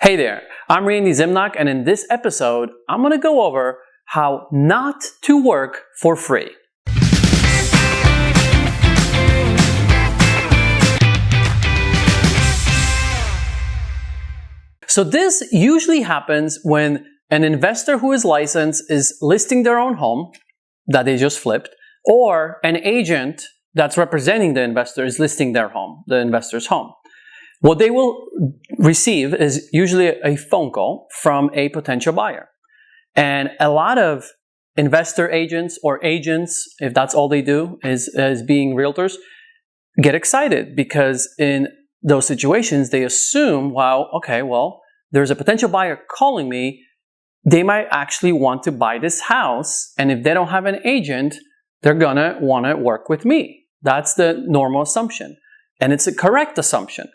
Hey there, I'm Zimnoch, and in this episode, I'm going to go over how not to work for free. So this usually happens when an investor who is licensed is listing their own home that they just flipped, or an agent that's representing the investor is listing their home, the investor's home. What they will receive is usually a phone call from a potential buyer. And a lot of investor agents or agents, if that's all they do is being realtors, get excited because in those situations they assume, wow, okay, well, there's a potential buyer calling me. They might actually want to buy this house. And if they don't have an agent, they're gonna wanna work with me. That's the normal assumption. And it's a correct assumption.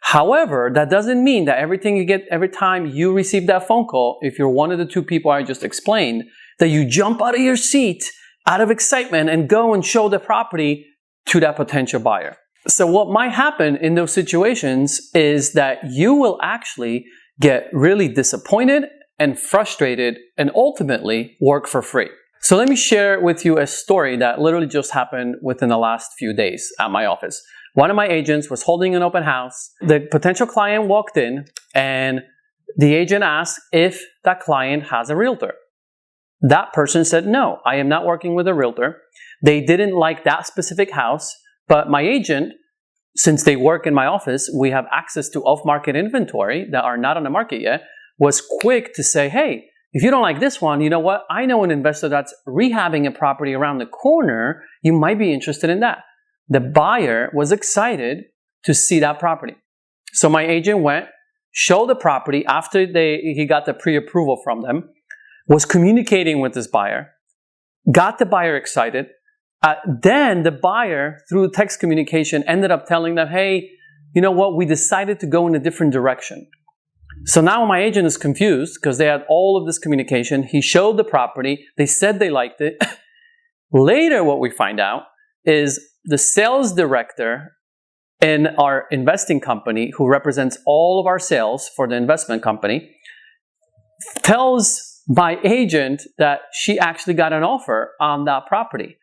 However, that doesn't mean that everything you get every time you receive that phone call, if you're one of the two people I just explained, that you jump out of your seat out of excitement and go and show the property to that potential buyer. So what might happen in those situations is that you will actually get really disappointed and frustrated and ultimately work for free. So let me share with you a story that literally just happened within the last few days at my office. One of my agents was holding an open house. The potential client walked in and the agent asked if that client has a realtor. That person said, no, I am not working with a realtor. They didn't like that specific house, but my agent, since they work in my office, we have access to off-market inventory that are not on the market yet, was quick to say, hey, if you don't like this one, you know what? I know an investor that's rehabbing a property around the corner. You might be interested in that. The buyer was excited to see that property. So my agent went, showed the property after he got the pre-approval from them, was communicating with this buyer, got the buyer excited. Then the buyer, through text communication, ended up telling them, hey, you know what? We decided to go in a different direction. So now my agent is confused because they had all of this communication. He showed the property. They said they liked it. Later, what we find out is the sales director in our investing company, who represents all of our sales for the investment company, tells my agent that she actually got an offer on that property,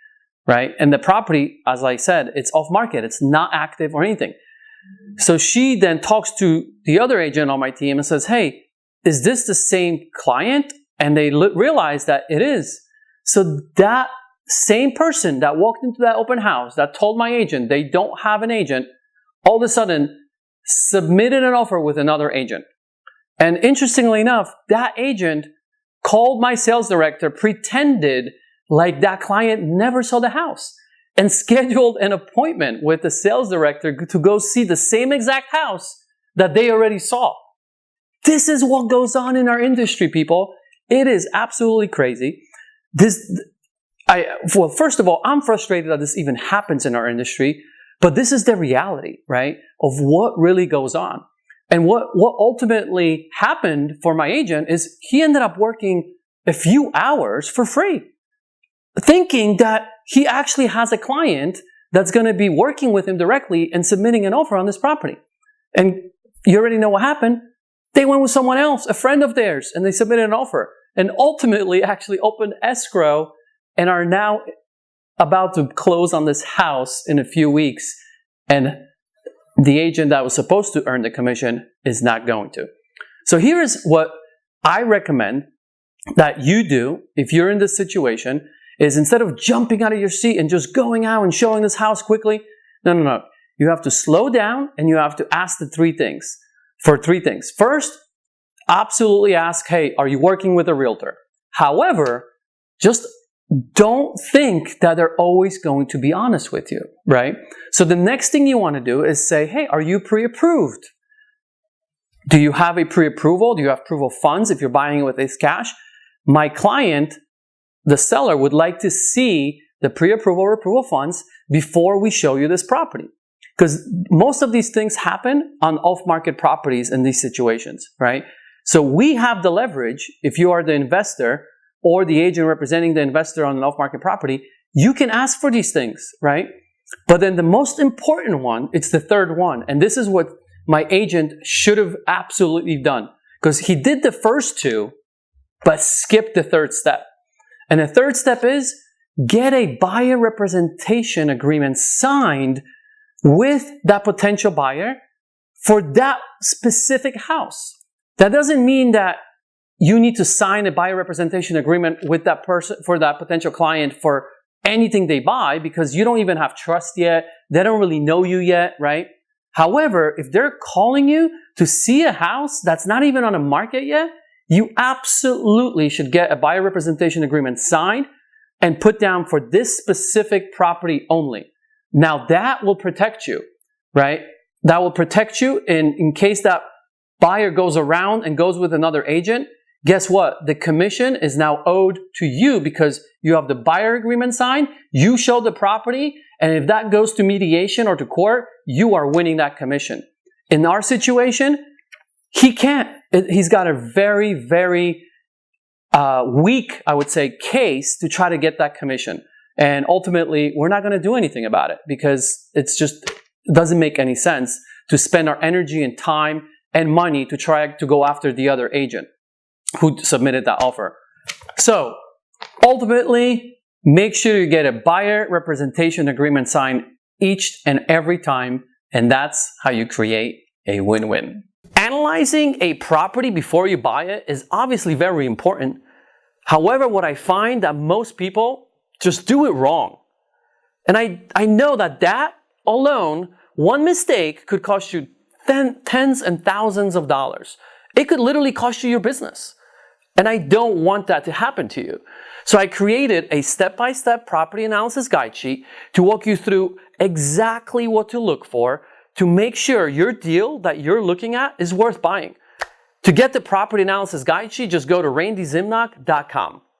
right? And the property, as I said, it's off market. It's not active or anything. So she then talks to the other agent on my team and says, hey, is this the same client? And they realize that it is. So that same person that walked into that open house that told my agent they don't have an agent, all of a sudden submitted an offer with another agent. And interestingly enough, that agent called my sales director, pretended like that client never saw the house, and scheduled an appointment with the sales director to go see the same exact house that they already saw. This is what goes on in our industry, people. It is absolutely crazy. Well, first of all, I'm frustrated that this even happens in our industry, but this is the reality, right, of what really goes on. And what ultimately happened for my agent is he ended up working a few hours for free, thinking that he actually has a client that's going to be working with him directly and submitting an offer on this property. And you already know what happened. They went with someone else, a friend of theirs, and they submitted an offer and ultimately actually opened escrow and are now about to close on this house in a few weeks. And the agent that was supposed to earn the commission is not going to. So here is what I recommend that you do if you're in this situation, is instead of jumping out of your seat and just going out and showing this house quickly, no. You have to slow down and you have to ask three things. First, absolutely ask, hey, are you working with a realtor? However, just don't think that they're always going to be honest with you, right? So the next thing you want to do is say, hey, are you pre-approved? Do you have a pre-approval? Do you have approval funds if you're buying it with this cash? My client, the seller, would like to see the pre-approval or approval funds before we show you this property. Because most of these things happen on off-market properties in these situations, right? So we have the leverage. If you are the investor or the agent representing the investor on an off-market property, you can ask for these things, right? But then the most important one, it's the third one. And this is what my agent should have absolutely done. because he did the first two, but skipped the third step. And the third step is get a buyer representation agreement signed with that potential buyer for that specific house. That doesn't mean that you need to sign a buyer representation agreement with that person, for that potential client, for anything they buy, because you don't even have trust yet. They don't really know you yet, right? However, if they're calling you to see a house that's not even on the market yet, you absolutely should get a buyer representation agreement signed and put down for this specific property only. Now that will protect you, right? That will protect you in case that buyer goes around and goes with another agent. Guess what? The commission is now owed to you because you have the buyer agreement signed, you show the property, and if that goes to mediation or to court, you are winning that commission. In our situation, he can't. He's got a very, very weak, I would say, case to try to get that commission. And ultimately, we're not going to do anything about it because it doesn't make any sense to spend our energy and time and money to try to go after the other agent who submitted that offer. So ultimately, make sure you get a buyer representation agreement signed each and every time, and that's how you create a win-win. Analyzing a property before you buy it is obviously very important. However, what I find that most people just do it wrong. And I know that alone, one mistake could cost you tens and thousands of dollars. It could literally cost you your business. And I don't want that to happen to you. So I created a step-by-step property analysis guide sheet to walk you through exactly what to look for to make sure your deal that you're looking at is worth buying. To get the property analysis guide sheet, just go to randyzimnoch.com.